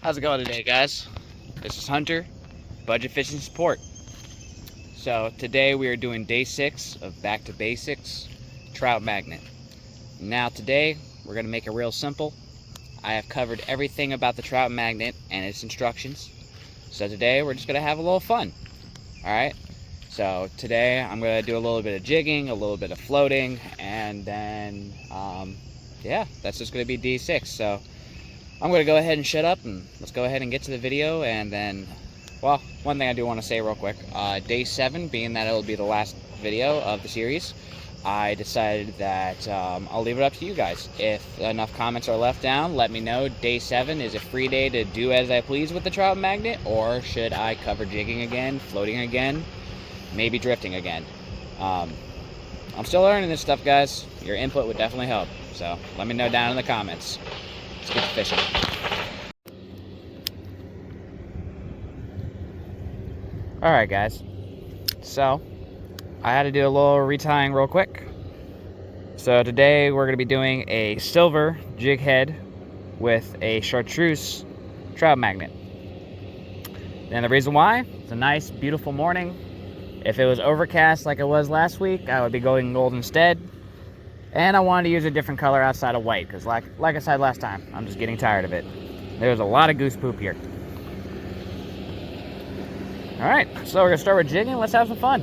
How's it going today, guys? This is Hunter, Budget Fishing Support. So today we are doing day 6 of Back to Basics Trout Magnet. Now today we're going to make it real simple. I have covered everything about the trout magnet and its instructions. So today we're just going to have a little fun. Alright, so today I'm going to do a little bit of jigging, a little bit of floating, and then yeah, that's just going to be day 6. So I'm going to go ahead and shut up and let's go ahead and get to the video. And then, well, one thing I do want to say real quick, day 7, being that it'll be the last video of the series, I decided that I'll leave it up to you guys. If enough comments are left down, let me know. Day 7 is a free day to do as I please with the trout magnet, or should I cover jigging again, floating again, maybe drifting again? I'm still learning this stuff, guys. Your input would definitely help. So let me know down in the comments. Let's get to fishing. Alright, guys. So, I had to do a little retying real quick. So today we're going to be doing a silver jig head with a chartreuse trout magnet. And the reason why, it's a nice, beautiful morning. If it was overcast like it was last week, I would be going gold instead. And I wanted to use a different color outside of white, because like I said last time, I'm just getting tired of it. There's a lot of goose poop here. Alright, so we're going to start with jigging. Let's have some fun.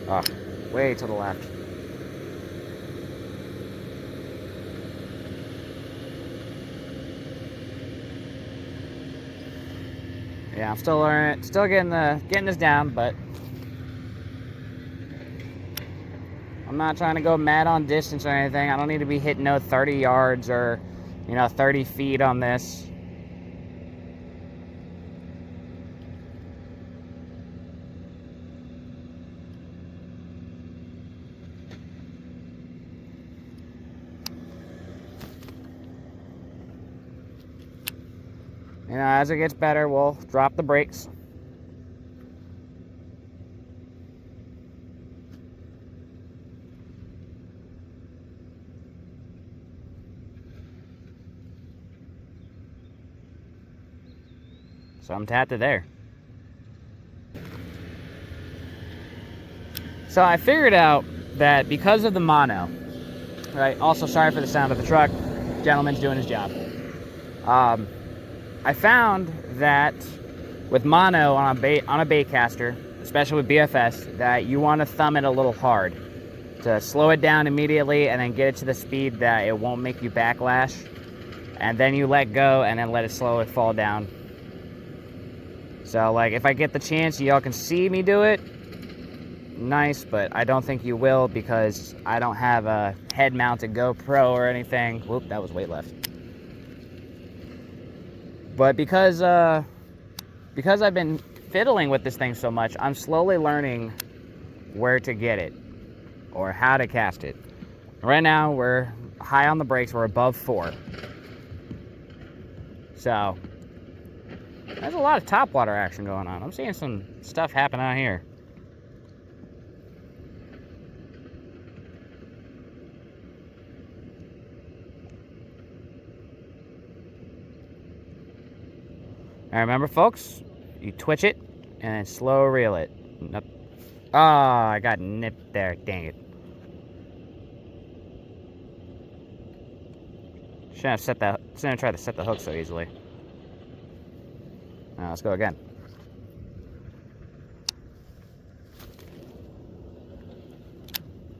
Oh, way to the left. Yeah, I'm still learning, still getting this down, but I'm not trying to go mad on distance or anything. I don't need to be hitting no 30 yards or, 30 feet on this. As it gets better, we'll drop the brakes. So I'm tapped it there. So I figured out that because of the mono, right? Also, sorry for the sound of the truck. Gentleman's doing his job. I found that with mono on a bait caster, especially with BFS, that you want to thumb it a little hard to slow it down immediately and then get it to the speed that it won't make you backlash. And then you let go and then let it slowly fall down. So, like, if I get the chance, y'all can see me do it. Nice, but I don't think you will because I don't have a head-mounted GoPro or anything. Whoop, that was weight left. But because I've been fiddling with this thing so much, I'm slowly learning where to get it or how to cast it. Right now, we're high on the brakes. We're above 4. So, there's a lot of topwater action going on. I'm seeing some stuff happen out here. Now remember, folks, you twitch it and then slow reel it. Nope. Oh, I got nipped there. Dang it. Shouldn't have tried to set the hook so easily. Now let's go again.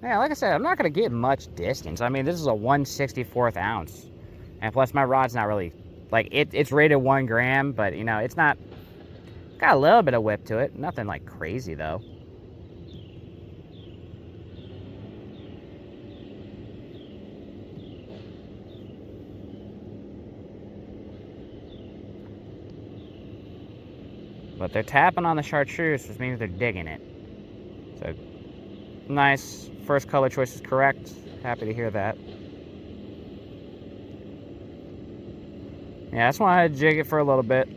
Yeah, like I said, I'm not going to get much distance. I mean, this is a 1/64 ounce. And plus, my rod's not really, like, it's rated 1 gram, but, it's not, got a little bit of whip to it. Nothing, like, crazy, though. But they're tapping on the chartreuse, which means they're digging it. So, nice. First color choice is correct. Happy to hear that. Yeah, I just wanted to jig it for a little bit.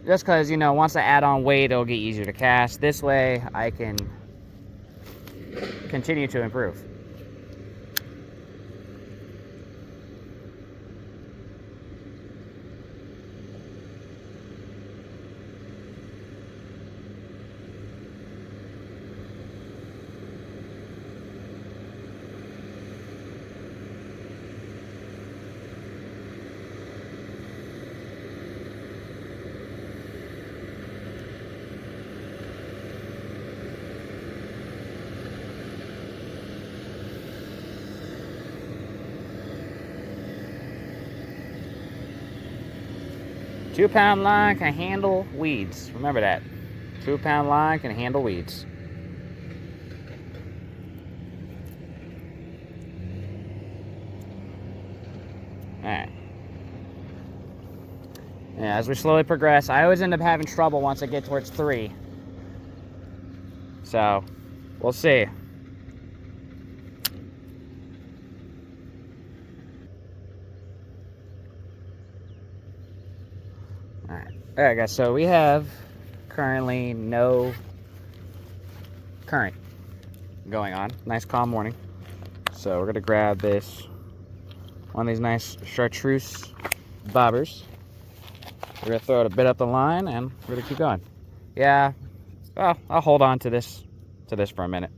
Just because, you know, once I add on weight, it'll get easier to cast. This way, I can continue to improve. Two-pound line can handle weeds. Remember that. 2-pound line can handle weeds. Alright. Yeah, as we slowly progress, I always end up having trouble once I get towards 3. So, we'll see. Alright guys, so we have currently no current going on. Nice calm morning. So we're gonna grab this, one of these nice chartreuse bobbers. We're gonna throw it a bit up the line and we're gonna keep going. Yeah, well, I'll hold on to this for a minute.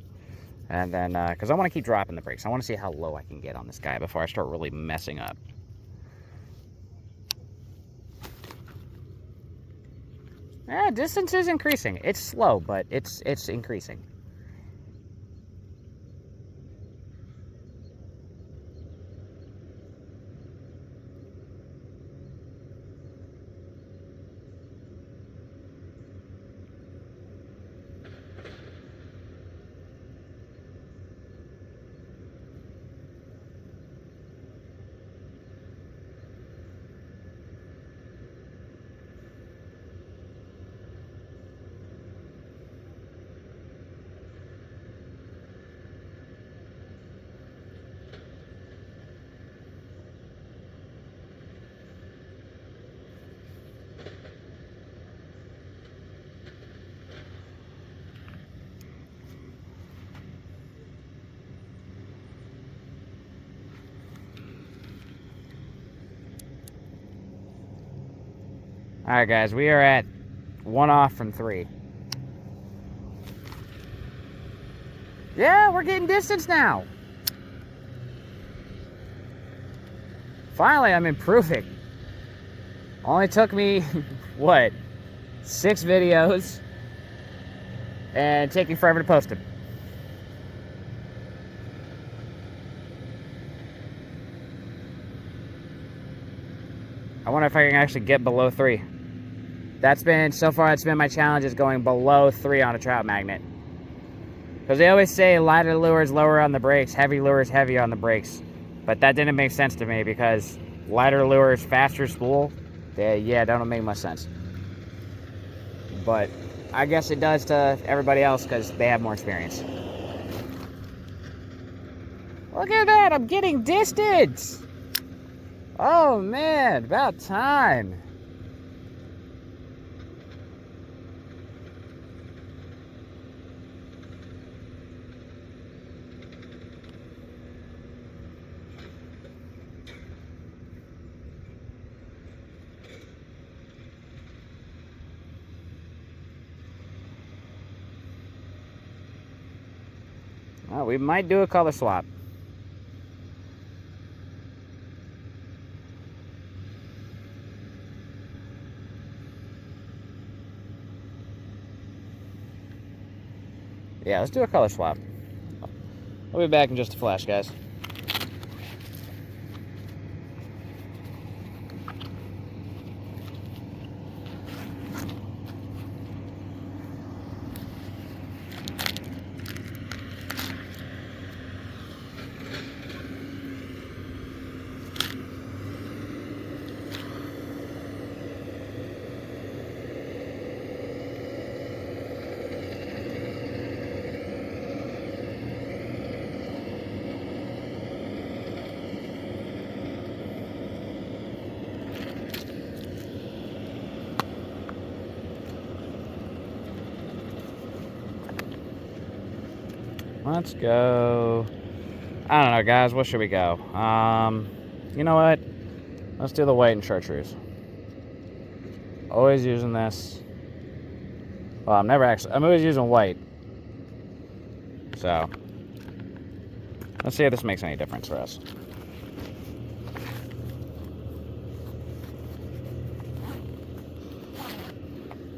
And then, because I want to keep dropping the brakes. I want to see how low I can get on this guy before I start really messing up. Yeah, distance is increasing. It's slow, but it's increasing. Alright guys, we are at 1 off from 3. Yeah, we're getting distance now. Finally, I'm improving. Only took me, what, 6 videos and taking forever to post them. I wonder if I can actually get below 3. So far, it's been my challenge, is going below 3 on a trout magnet. Because they always say lighter lures lower on the brakes, heavy lures heavy on the brakes. But that didn't make sense to me because lighter lures, faster spool, yeah, that don't make much sense. But I guess it does to everybody else because they have more experience. Look at that, I'm getting distance! Oh man, about time. Well, we might do a color swap. Yeah, let's do a color swap. I'll be back in just a flash, guys. Let's go. I don't know, guys. What should we go? You know what? Let's do the white and chartreuse. Always using this. Well, I'm always using white. So, let's see if this makes any difference for us.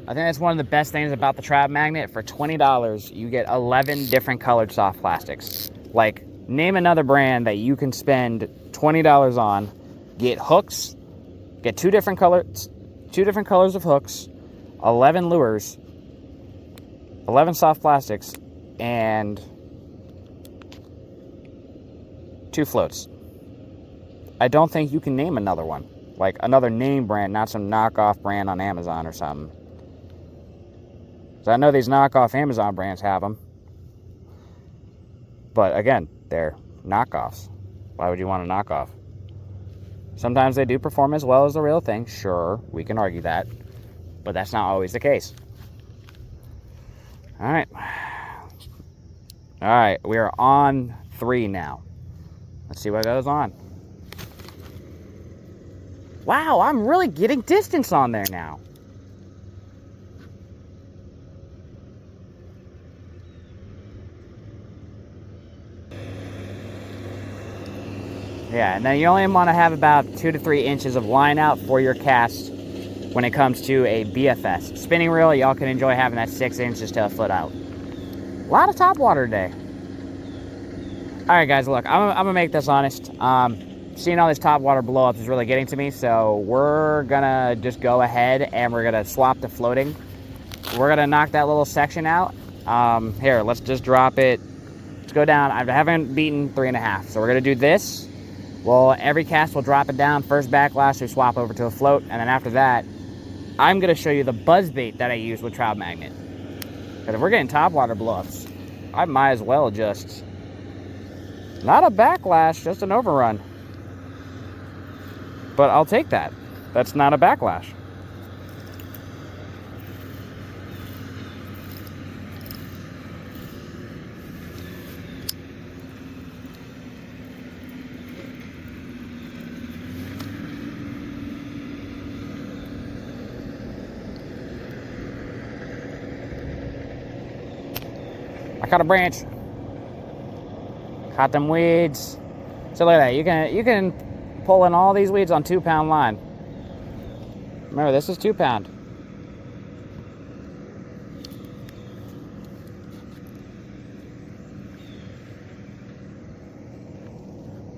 I think that's one of the best things about the Trout magnet. For $20, you get 11 different colored soft plastics. Like, name another brand that you can spend $20 on, get hooks, get two different colors of hooks, 11 lures, 11 soft plastics, and 2 floats. I don't think you can name another one. Like another name brand, not some knockoff brand on Amazon or something. So I know these knockoff Amazon brands have them. But again, they're knockoffs. Why would you want a knockoff? Sometimes they do perform as well as the real thing. Sure, we can argue that. But that's not always the case. Alright. Alright, we are on 3 now. Let's see what goes on. Wow, I'm really getting distance on there now. Yeah, and then you only want to have about 2 to 3 inches of line out for your cast when it comes to a BFS. Spinning reel, y'all can enjoy having that 6 inches to a foot out. A lot of top water today. Alright guys, look, I'm going to make this honest. Seeing all these top water blow ups is really getting to me, so we're going to just go ahead and we're going to swap to floating. We're going to knock that little section out. Here, let's just drop it. Let's go down. I haven't beaten 3.5, so we're going to do this. Well, every cast will drop it down. First backlash, we swap over to a float. And then after that, I'm going to show you the buzzbait that I use with Trout magnet. Because if we're getting topwater bluffs, I might as well just... Not a backlash, just an overrun. But I'll take that. That's not a backlash. I caught a branch. Caught them weeds. So look at that. You can pull in all these weeds on 2-pound line. Remember, this is 2-pound.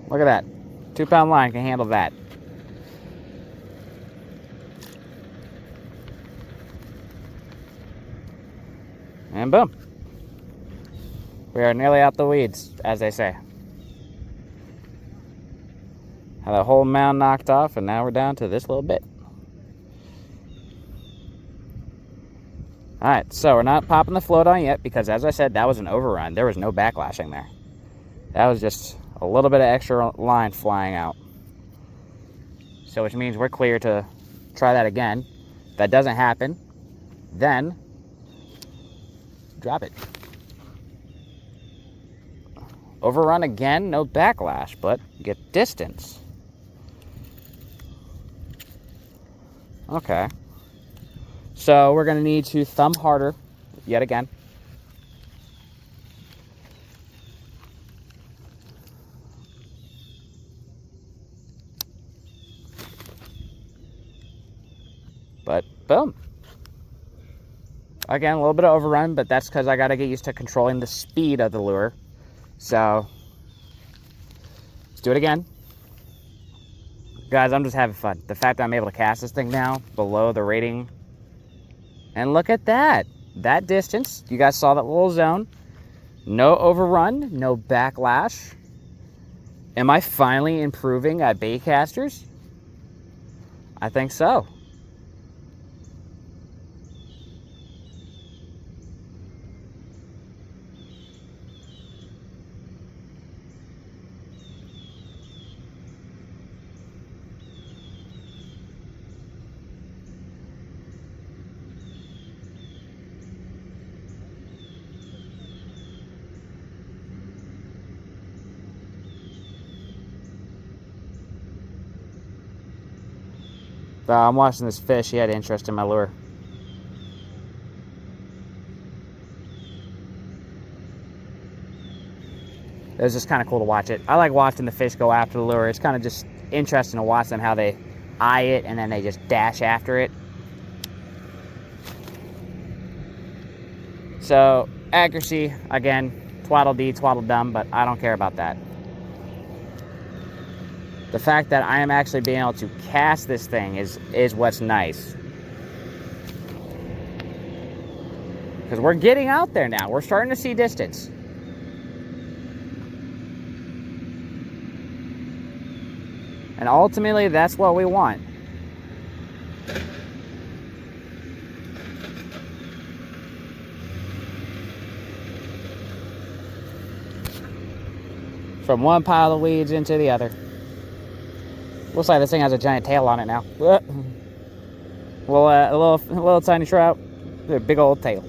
Look at that. 2-pound line can handle that. And boom. We are nearly out the weeds, as they say. Had a whole mound knocked off, and now we're down to this little bit. Alright, so we're not popping the float on yet, because as I said, that was an overrun. There was no backlashing there. That was just a little bit of extra line flying out. So which means we're clear to try that again. If that doesn't happen, then drop it. Overrun again, no backlash, but get distance. Okay. So we're going to need to thumb harder yet again. But boom. Again, a little bit of overrun, but that's because I got to get used to controlling the speed of the lure. So, let's do it again. Guys, I'm just having fun. The fact that I'm able to cast this thing now below the rating. And look at that. That distance. You guys saw that little zone. No overrun. No backlash. Am I finally improving at bait casters? I think so. I'm watching this fish. He had interest in my lure. It was just kind of cool to watch it. I like watching the fish go after the lure. It's kind of just interesting to watch them, how they eye it and then they just dash after it. So, accuracy, again, twaddle-dee, twaddle-dum, but I don't care about that. The fact that I am actually being able to cast this thing is what's nice. Because we're getting out there now. We're starting to see distance. And ultimately, that's what we want. From one pile of weeds into the other. Looks like this thing has a giant tail on it now. A little tiny trout with a big old tail.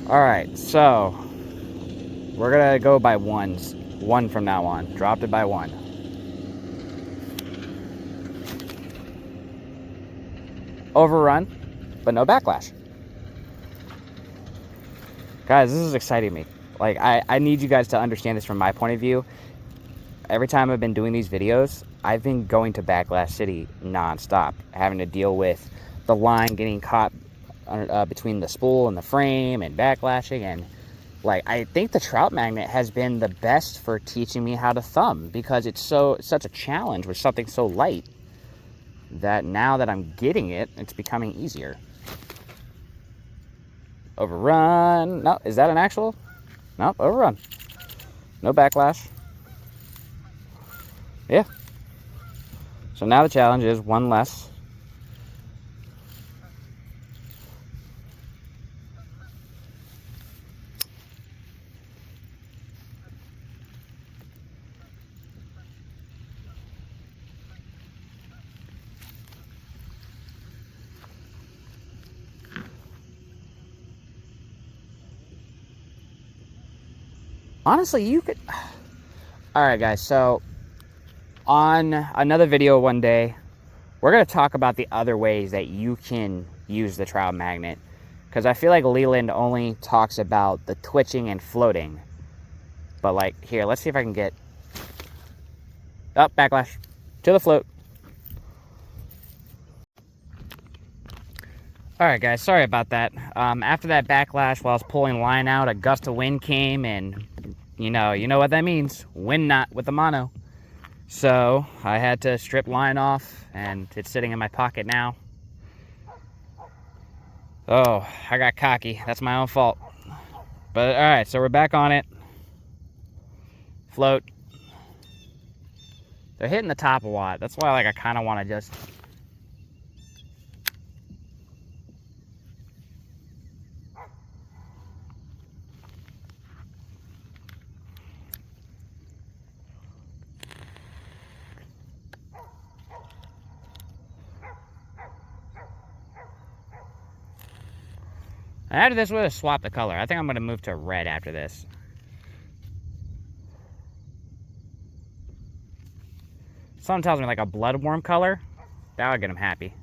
All right, so we're gonna go by ones. One from now on. Dropped it by one. Overrun, but no backlash. Guys, this is exciting me. Like, I need you guys to understand this from my point of view. Every time I've been doing these videos, I've been going to Backlash City nonstop, having to deal with the line getting caught between the spool and the frame and backlashing. And like, I think the trout magnet has been the best for teaching me how to thumb, because it's such a challenge with something so light that now that I'm getting it, it's becoming easier. Overrun. No, is that an actual? Nope, overrun. No backlash. Yeah. So now the challenge is one less. Honestly, you could... All right, guys, so on another video one day, we're going to talk about the other ways that you can use the trout magnet, because I feel like Leland only talks about the twitching and floating. But like, here, let's see if I can get... Oh, backlash. To the float. Alright guys, sorry about that. After that backlash, while I was pulling line out, a gust of wind came, and you know what that means. Wind knot with the mono. So I had to strip line off, and it's sitting in my pocket now. Oh, I got cocky. That's my own fault. But alright, so we're back on it. Float. They're hitting the top a lot. That's why I kind of want to just... After this, we're going to swap the color. I think I'm going to move to red after this. Someone tells me like a bloodworm color. That would get him happy.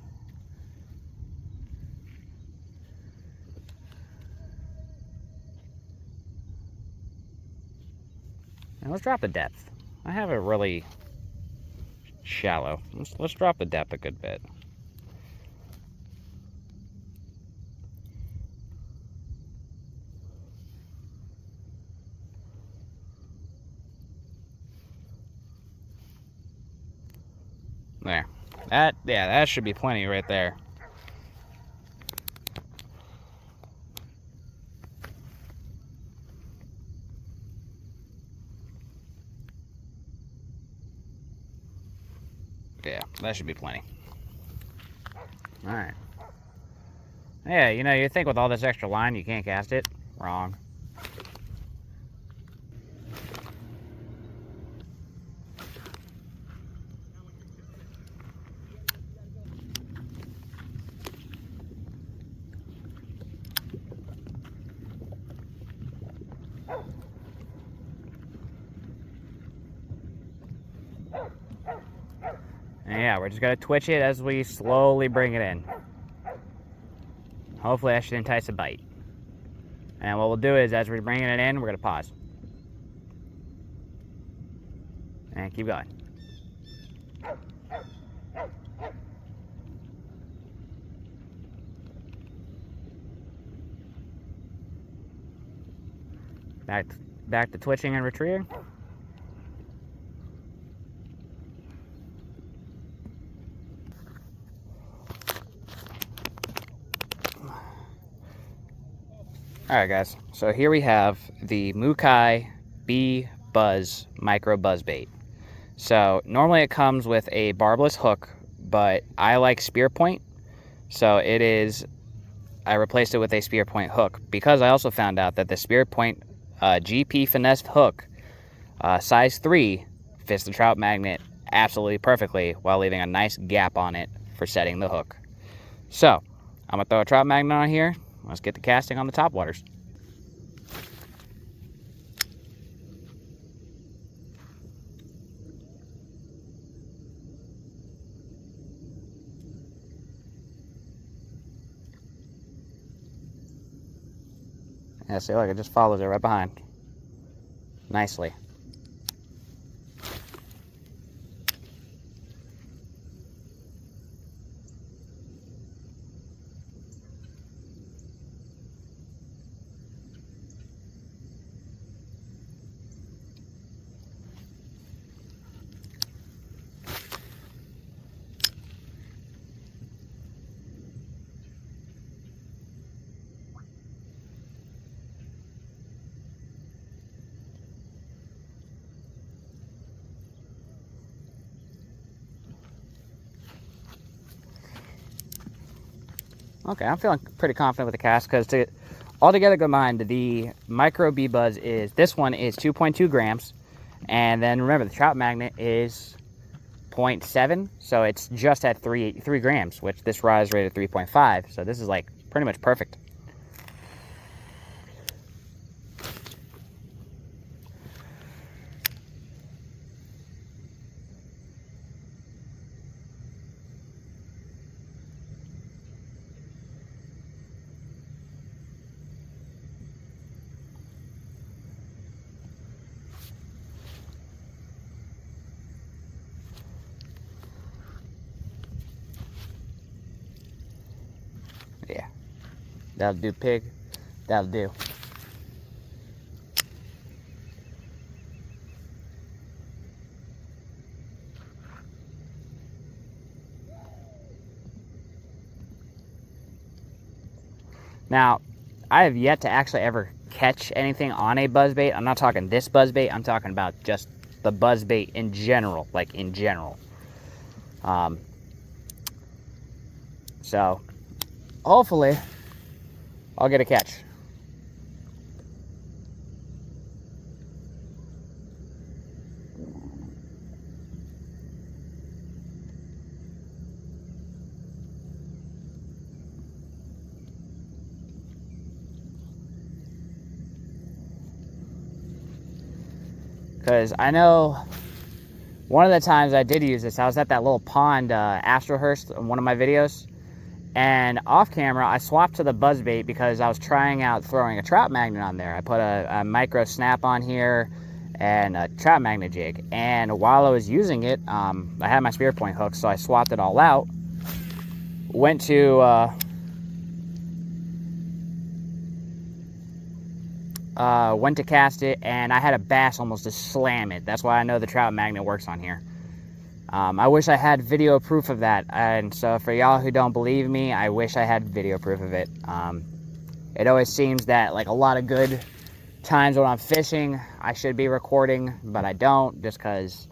And let's drop the depth. I have it really shallow. Let's drop the depth a good bit. There. That should be plenty right there. Yeah, that should be plenty. Alright. Yeah, you think with all this extra line you can't cast it? Wrong. Yeah, we're just gonna twitch it as we slowly bring it in. Hopefully that should entice a bite. And what we'll do is, as we're bringing it in, we're gonna pause. And keep going. Back to twitching and retrieving. Alright guys, so here we have the Mukai B Buzz Micro Buzzbait. So normally it comes with a barbless hook, but I like spear point, so I replaced it with a spear point hook, because I also found out that the spear point GP finesse hook size 3 fits the trout magnet absolutely perfectly while leaving a nice gap on it for setting the hook. So I'm gonna throw a trout magnet on here. Let's get the casting on the top waters. Yeah, see, look, it just follows it right behind. Nicely. Okay, I'm feeling pretty confident with the cast, because to altogether go mind, the Micro B Buzz this one is 2.2 grams, and then remember the trout magnet is 0.7, so it's just at 3 grams, which this rod is rated 3.5, so this is like pretty much perfect. Yeah, that'll do, pig. That'll do. Now, I have yet to actually ever catch anything on a buzzbait. I'm not talking this buzzbait. I'm talking about just the buzzbait in general, like in general. So, hopefully, I'll get a catch. Because I know one of the times I did use this, I was at that little pond, Astrohurst, in one of my videos. And off camera, I swapped to the buzzbait because I was trying out throwing a trout magnet on there. I put a micro snap on here and a trout magnet jig. And while I was using it, I had my spear point hook, so I swapped it all out. Went to cast it, and I had a bass almost just slam it. That's why I know the trout magnet works on here. I wish I had video proof of that, and so for y'all who don't believe me, I wish I had video proof of it. It always seems that like a lot of good times when I'm fishing, I should be recording, but I don't, just because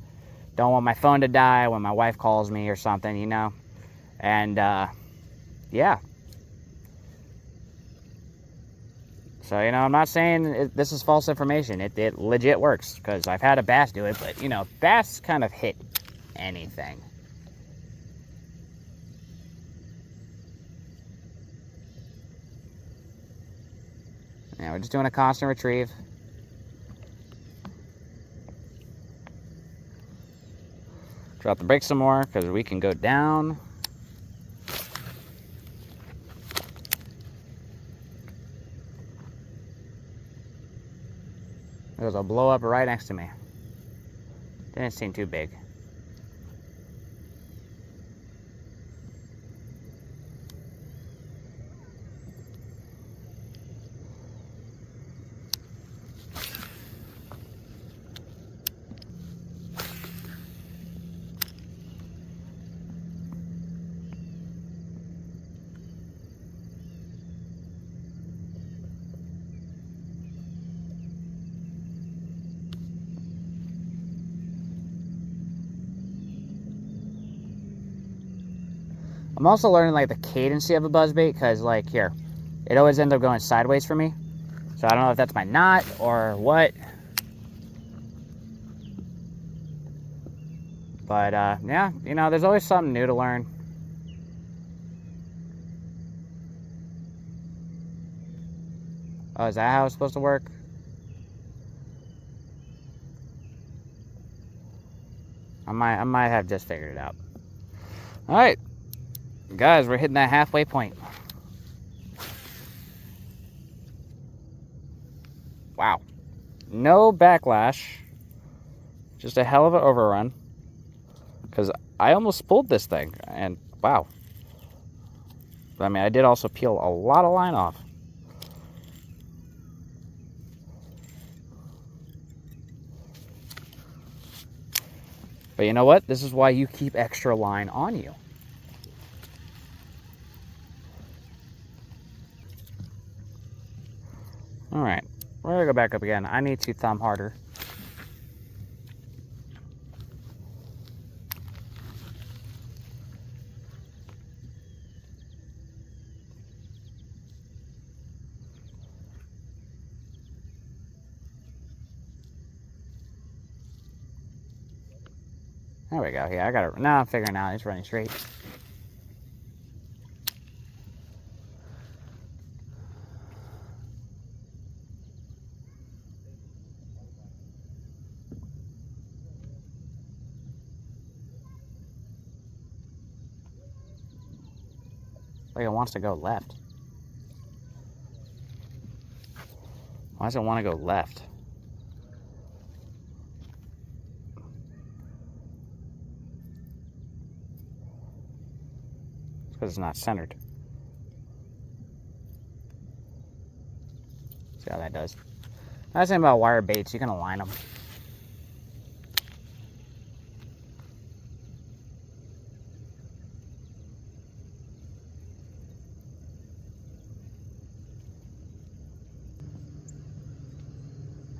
don't want my phone to die when my wife calls me or something, you know. And yeah. So, you know, I'm not saying this is false information. It legit works, because I've had a bass do it, but, you know, bass kind of hit anything. Yeah, we're just doing a constant retrieve. Drop the brakes some more because we can go down. There's a blow up right next to me. Didn't seem too big. I'm also learning like the cadency of a buzzbait because like here, it always ends up going sideways for me. So I don't know if that's my knot or what. But yeah, you know, there's always something new to learn. Oh, is that how it's supposed to work? I might have just figured it out. All right. Guys, we're hitting that halfway point. Wow. No backlash. Just a hell of an overrun. Because I almost pulled this thing. And wow. I mean, I did also peel a lot of line off. But you know what? This is why you keep extra line on you. Alright, we're going to go back up again. I need to thumb harder. There we go. Yeah, I got it. Now I'm figuring out it's running straight. Like it wants to go left. Why does it want to go left? It's because it's not centered. See how that does. That's the thing about wire baits, you can align them.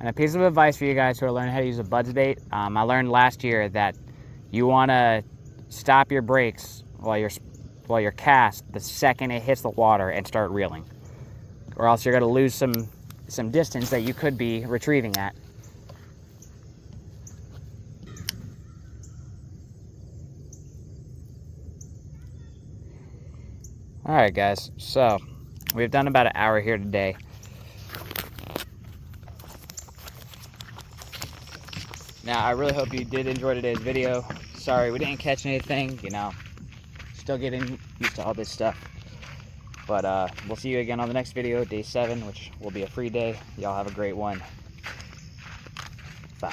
And a piece of advice for you guys who are learning how to use a buzzbait, I learned last year that you want to stop your brakes while you're cast the second it hits the water and start reeling, or else you're going to lose some distance that you could be retrieving at. All right, guys. So we've done about an hour here today. Now, I really hope you did enjoy today's video. Sorry, we didn't catch anything, you know. Still getting used to all this stuff. But we'll see you again on the next video, day 7, which will be a free day. Y'all have a great one. Bye.